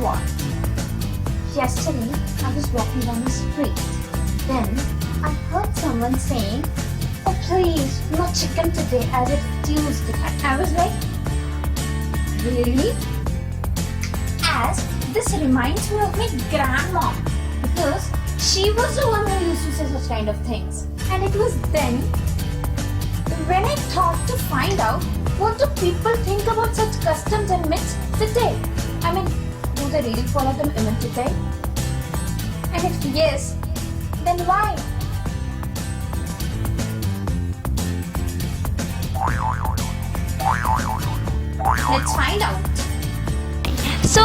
what? Yesterday, I was walking down the street. Then, I heard someone saying, "Oh please, no chicken today as it's Tuesday." And I was like, really? As this reminds me of my grandma. Because she was the one who used to say such kind of things. And it was then when I thought to find out what do people think about such customs and myths today. I mean, do they really follow them even today? And if yes, then why? Let's find out. So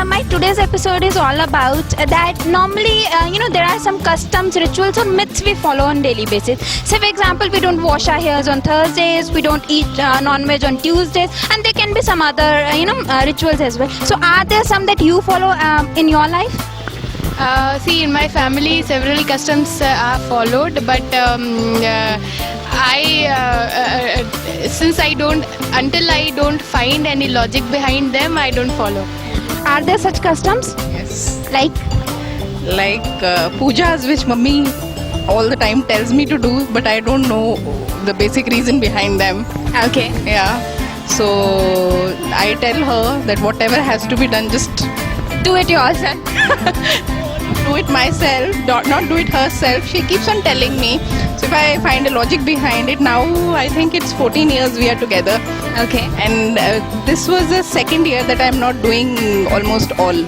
my today's episode is all about that normally there are some customs, rituals or myths we follow on daily basis. Say for example, we don't wash our hairs on Thursdays, we don't eat non-veg on Tuesdays, and there can be some other rituals as well. So are there some that you follow in your life? See, in my family, several customs are followed, but until I don't find any logic behind them, I don't follow. Are there such customs? Yes. Like Pujas which mummy all the time tells me to do, but I don't know the basic reason behind them. Okay. Yeah. So I tell her that whatever has to be done, just Do it yourself. do it myself, not do it herself. She keeps on telling me. So if I find a logic behind it, now I think it's 14 years we are together. Okay. And this was the second year that I'm not doing almost all.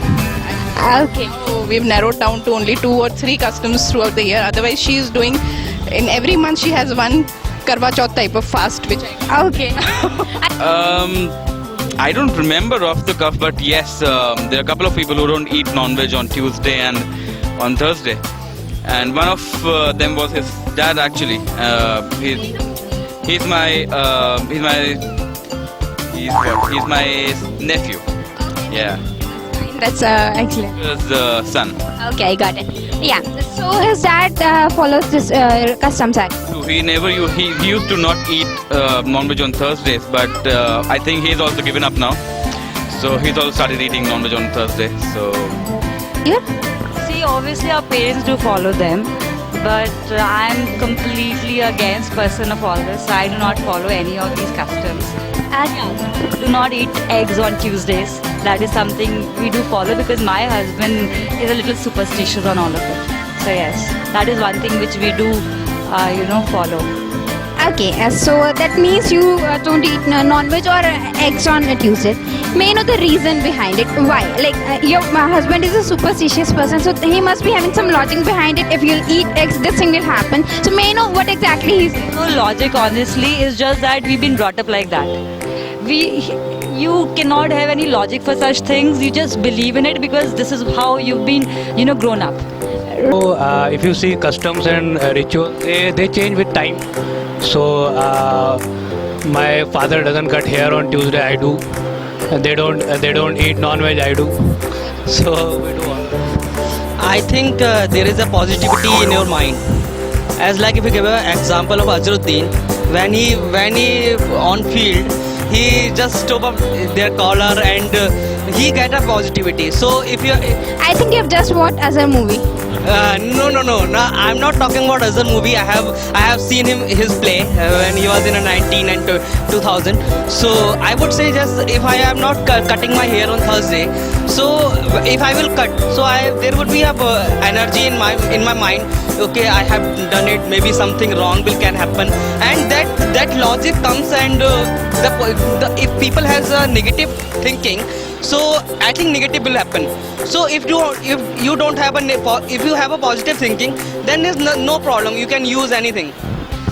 Okay. So we've narrowed down to only 2 or 3 customs throughout the year. Otherwise, she is doing, in every month she has one Karwa Chauth type of fast, which I Okay. I don't remember off the cuff, but yes, there are a couple of people who don't eat non-veg on Tuesday and on Thursday, and one of them was his dad actually. He's my nephew. Yeah, That's excellent. he's the son. Okay, I got it. Yeah. So his dad follows this customs act. So he used to not eat non-veg on Thursdays, but I think he's also given up now. So he's also started eating non-veg on Thursday. So Yeah. See, obviously our parents do follow them, but I'm completely against person of all this. I do not follow any of these customs. Do not eat eggs on Tuesdays. That is something we do follow because my husband is a little superstitious on all of it. So yes, that is one thing which we do, follow. Okay. So that means you don't eat non-veg or eggs on Tuesday. May I know the reason behind it? Why? Like your husband is a superstitious person, so he must be having some logic behind it. If you'll eat eggs, this thing will happen. So may I know what exactly he's saying? No logic, honestly, is just that we've been brought up like that. You cannot have any logic for such things. You just believe in it because this is how you've been, grown up. So if you see customs and rituals, they change with time. So my father doesn't cut hair on Tuesday, I do. They don't eat non-veg, I do. So we do all. I think there is a positivity in your mind. As like if you give an example of Azharuddin, when he on field, he just stop up their collar and he get a positivity. So if you, I think you've just watched other movie. no, I'm not talking about other movie. I have seen his play when he was in a 19 and 2000. So I would say just if I am not cutting my hair on Thursday, so if I will cut, so there would be a energy in my mind. Okay, I have done it. Maybe something wrong can happen, and that logic comes. And if people has a negative thinking, so I think negative will happen. So if you don't have if you have a positive thinking, then there's no problem. You can use anything.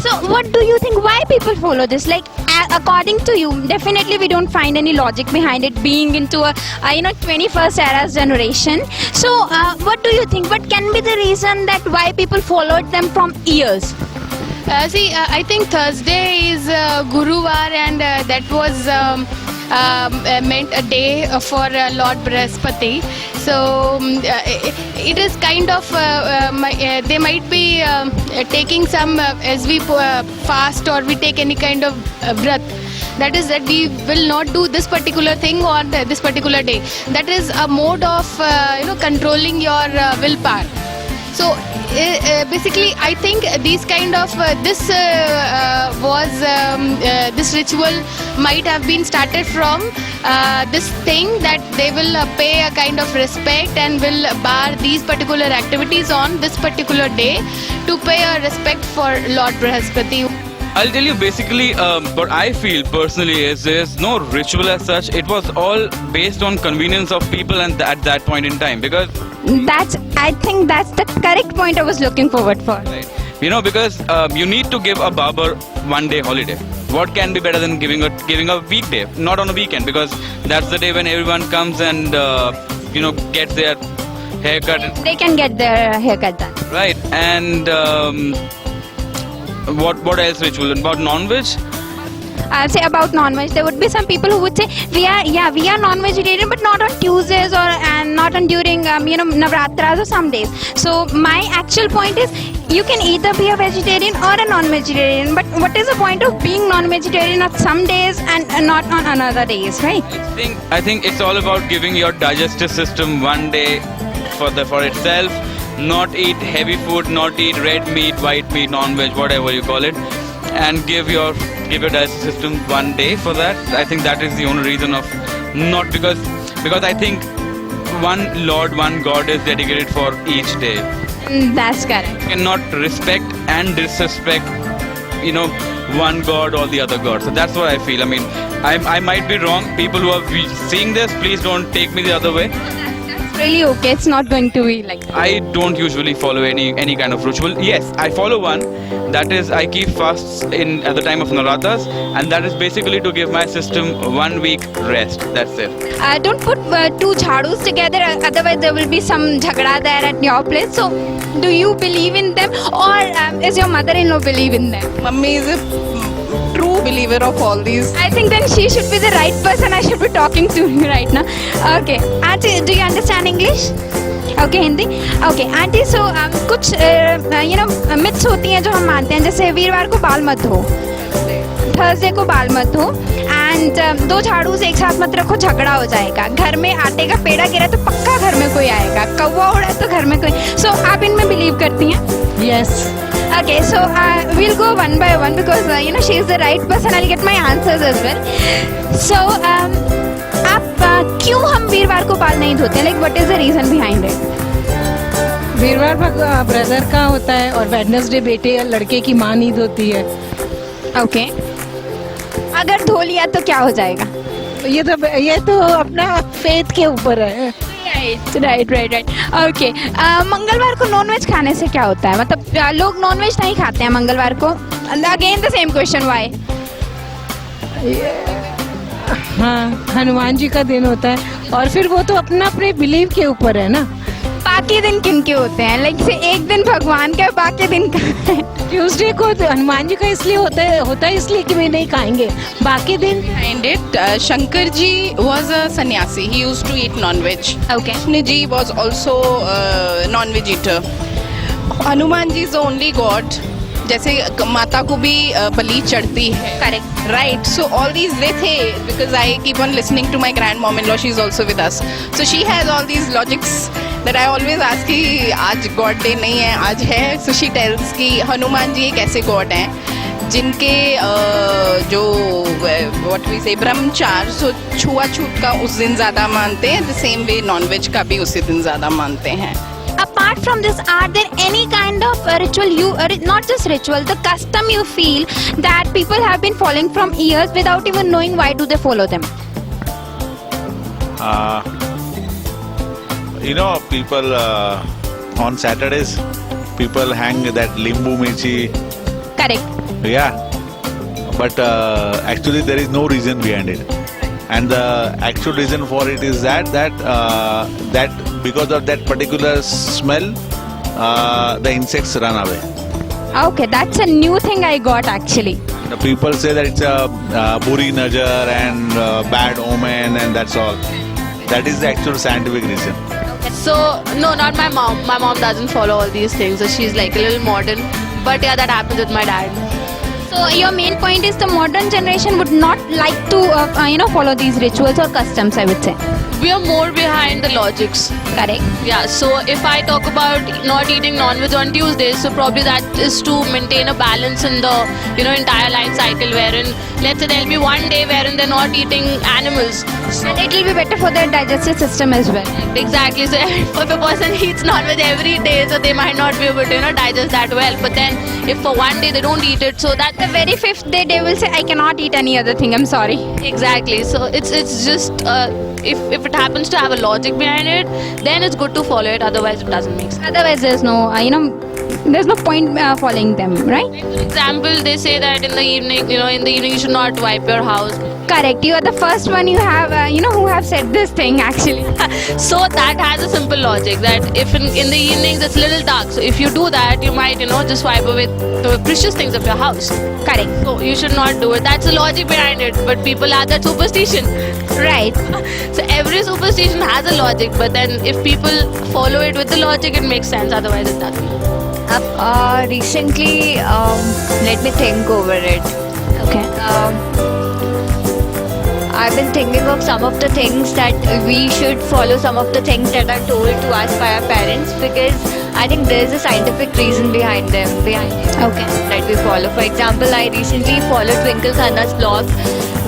So what do you think? Why people follow this? Like according to you, definitely we don't find any logic behind it. Being into a 21st era's generation. So what do you think? What can be the reason that why people followed them from years? I think Thursday is Guruvar, and that was meant a day for Lord Brihaspati. So it is kind of they might be taking some as we fast or we take any kind of vrat. that is that we will not do this particular thing on this particular day. That is a mode of controlling your willpower. So basically, I think these kind of this ritual might have been started from this thing that they will pay a kind of respect and will bar these particular activities on this particular day to pay a respect for Lord Brihaspati. I'll tell you basically what I feel personally is there's no ritual as such. It was all based on convenience of people and at that point in time, because I think that's the correct point I was looking forward for. right, because you need to give a barber 1 day holiday. What can be better than giving a weekday, not on a weekend, because that's the day when everyone comes and gets their haircut. They can get their haircut done. Right, and what else ritual about non-veg? I'll say about non-veg, there would be some people who would say we are non-vegetarian, but not on Tuesdays and not on during Navratras or some days. So my actual point is, you can either be a vegetarian or a non-vegetarian, but what is the point of being non-vegetarian on some days and not on another days, right? I think it's all about giving your digestive system 1 day for itself. Not eat heavy food, not eat red meat, white meat, non-veg, whatever you call it, and give your digestive system 1 day for that. I think that is the only reason of not because I think one Lord, one God is dedicated for each day. That's correct. You cannot respect and disrespect, one God or the other God. So that's what I feel. I mean, I might be wrong. People who are seeing this, please don't take me the other way. Really okay, it's not going to be like that. I don't usually follow any kind of ritual. Yes, I follow one, that is I keep fasts at the time of Navratras, and that is basically to give my system 1 week rest. That's it. Don't put two jhadus together, otherwise there will be some jhagda there at your place. So do you believe in them, or is your mother-in-law believe in them? Mummy is a true believer of all these. I think then she should be the right person I should be talking to right now. Okay, Auntie, do you understand English? Okay, Hindi. Okay, Auntie, so कुछ myths होती हैं जो हम मानते हैं, जैसे वीरवार को बाल मत धो, थर्सडे को बाल मत धो, एंड 2 झाड़ू से एक साथ मत रखो, झगड़ा हो जाएगा, घर में आटे का पेड़ा गिरा तो पक्का घर में कोई आएगा, कौवा उड़ा तो घर में कोई. So आप इनमें बिलीव करती हैं? Yes. Okay, so we'll go one by one because she is the right person. I'll get my answers as well. So आप क्यों हम वीरवार को बाल नहीं धोते? Like what is the reason behind it? वीरवार ब्रदर का होता है और वेडनेसडे बेटे या लड़के की माँ नहीं धोती है. Okay. अगर धो लिया तो क्या हो जाएगा? ये तो अपना फेथ के ऊपर है. राइट. ओके, मंगलवार को नॉनवेज खाने से क्या होता है? मतलब लोग नॉनवेज नहीं खाते हैं मंगलवार को. Again the same question, why? हाँ, हनुमान जी का दिन होता है और फिर वो तो अपने बिलीव के ऊपर है ना. बाकी दिन किन के होते हैं? लाइक से एक दिन भगवान का, बाकी दिन का है. ट्यूसडे को हनुमान जी का इसलिए होता है इसलिए कि वे नहीं खाएंगे. बाकी दिन Behind it, Shankar ji was a sannyasi. He used to eat non-veg. Okay. Krishna ji was also non-veg eater. Hanuman ji is the only god. जैसे माता को भी बलि चढ़ती है. Correct. Right. So all these they थे because I keep on listening to my grandmom-in-law. She is also with us. So she has all these logics that I always ask कि आज God day नहीं है, आज है. So she tells कि हनुमान जी एक ऐसे God हैं जिनके जो what we say ब्रह्मचार, so छुआछूत का उस दिन ज़्यादा मानते हैं. The same way non-veg का भी उसी दिन ज़्यादा मानते हैं. Apart from this, are there any kind of ritual not just ritual, the custom you feel that people have been following from years without even knowing why do they follow them? People on Saturdays, people hang that limbu mirchi. Correct. Yeah, but actually there is no reason behind it, and the actual reason for it is that because of that particular smell, the insects run away. Okay, that's a new thing I got actually. The people say that it's a buri najar and bad omen, and that's all. That is the actual scientific reason. So, no, not my mom. My mom doesn't follow all these things. So she's like a little modern. But yeah, that happens with my dad. So your main point is the modern generation would not like to, follow these rituals or customs, I would say. We are more behind the logics. Correct. Yeah, so if I talk about not eating non-veg on Tuesdays, so probably that is to maintain a balance in the entire life cycle, wherein let's say there'll be one day wherein they're not eating animals. So And it will be better for their digestive system as well. exactly. So if a person eats non-veg every day, so they might not be able to digest that well. But then if for one day they don't eat it, so that The very fifth day, they will say, I cannot eat any other thing, I'm sorry. exactly. So it's just if it happens to have a logic behind it, then it's good to follow it. Otherwise, it doesn't make sense. Otherwise, there's no, there's no point following them, right? For example, they say that in the evening, you should not wipe your house. Correct. You are the first one you have, who have said this thing actually. So that has a simple logic that if in the evenings it's a little dark, so if you do that, you might just wipe away the precious things of your house. Correct. So you should not do it. That's the logic behind it. But people have that superstition. Right. So every superstition has a logic, but then if people follow it with the logic, it makes sense. Otherwise, it doesn't. Recently, let me think over it. Okay. I've been thinking of some of the things that we should follow, some of the things that are told to us by our parents, because I think there's a scientific reason behind them, Okay. that we follow. For example, I recently followed Twinkle Khanna's blog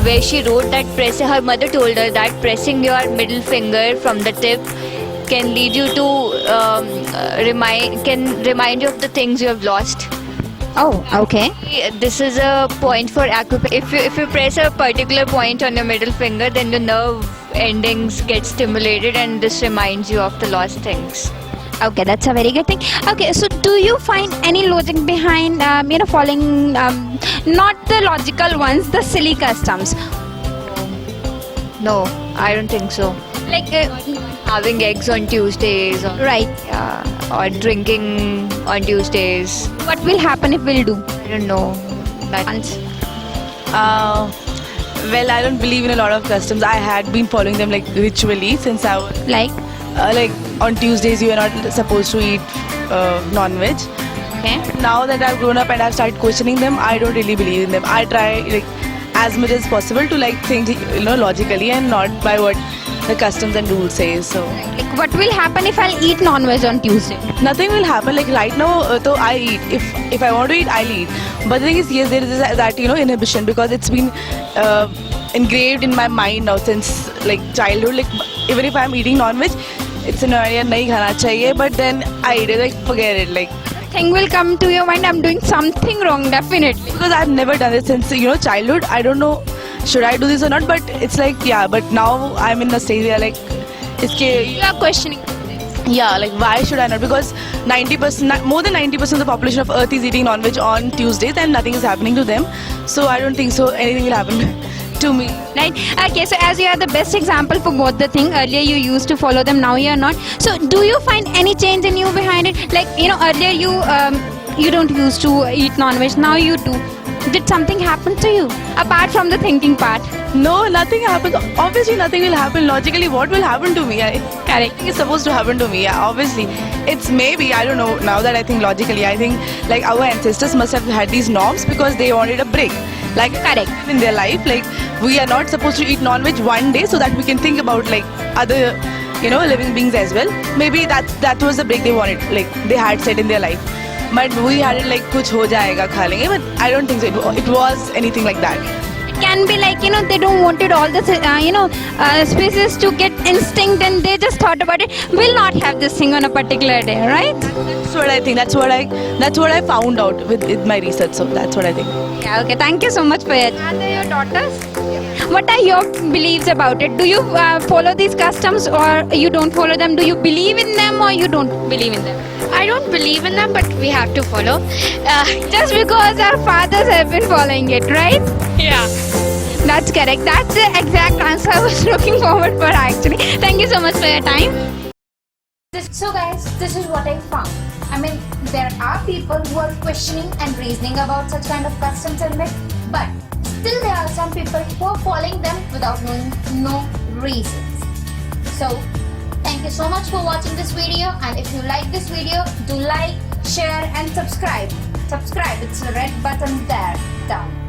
where she wrote that her mother told her that pressing your middle finger from the tip can lead you to remind you of the things you have lost. Oh, okay. This is a point for acupuncture. If you press a particular point on your middle finger, then the nerve endings get stimulated, and this reminds you of the lost things. Okay, that's a very good thing. Okay, so do you find any logic behind, following not the logical ones, the silly customs? No, I don't think so. Like, Having eggs on Tuesdays, right. or drinking on Tuesdays. What will happen if we'll do? I don't know. Once. Well, I don't believe in a lot of customs. I had been following them ritually since I was Like, on Tuesdays you are not supposed to eat non-veg. okay. Now that I've grown up and I've started questioning them, I don't really believe in them. I try as much as possible to think logically and not by what the customs and rules say. So Like, what will happen if I'll eat non-veg on Tuesday? nothing will happen. Right now, though I eat. If I want to eat, I'll eat. But the thing is, yes, there is that inhibition, because it's been engraved in my mind now since childhood. Even if I'm eating non-veg, it's an area nahi khana chahiye. But then I eat it. Forget it. Thing will come to your mind, I'm doing something wrong, definitely. Because I've never done it since childhood. I don't know should I do this or not. But it's yeah. But now I'm in a stage where You are questioning. yeah, why should I not? Because 90%, more than 90% of the population of Earth is eating non-veg on Tuesdays, and nothing is happening to them. So I don't think so anything will happen to me. Right. Okay, so as you are the best example for both the thing, earlier you used to follow them, now you are not. So do you find any change in you behind it? Earlier you don't used to eat non-veg, now you do. Did something happen to you apart from the thinking part? No, nothing happens. Obviously, nothing will happen. Logically, what will happen to me? Correct. Nothing is supposed to happen to me. Yeah, obviously, it's maybe, I don't know. Now that I think logically, I think our ancestors must have had these norms because they wanted a break. Correct. In their life, we are not supposed to eat non-veg one day so that we can think about other living beings as well. Maybe that was the break they wanted. They had said in their life. But we had it kuch ho jayega kha lenge. But I don't think so. It was anything like that. It can be they don't wanted all the species to get instinct, and they just thought about it. We'll not have this thing on a particular day, right? That's what I think. That's what I found out with my research. So that's what I think. Yeah. Okay. Thank you so much for it. Are they your daughters? What are your beliefs about it? Do you follow these customs or you don't follow them? Do you believe in them or you don't believe in them? I don't believe in them, but we have to follow. Just because our fathers have been following it, right? Yeah. That's correct. That's the exact answer I was looking forward for actually. Thank you so much for your time. So guys, this is what I found. I mean, there are people who are questioning and reasoning about such kind of customs and myths, but still there are some people who are following them without knowing no reasons. So, thank you so much for watching this video, and if you like this video, do like, share and subscribe. Subscribe, it's a red button there. down.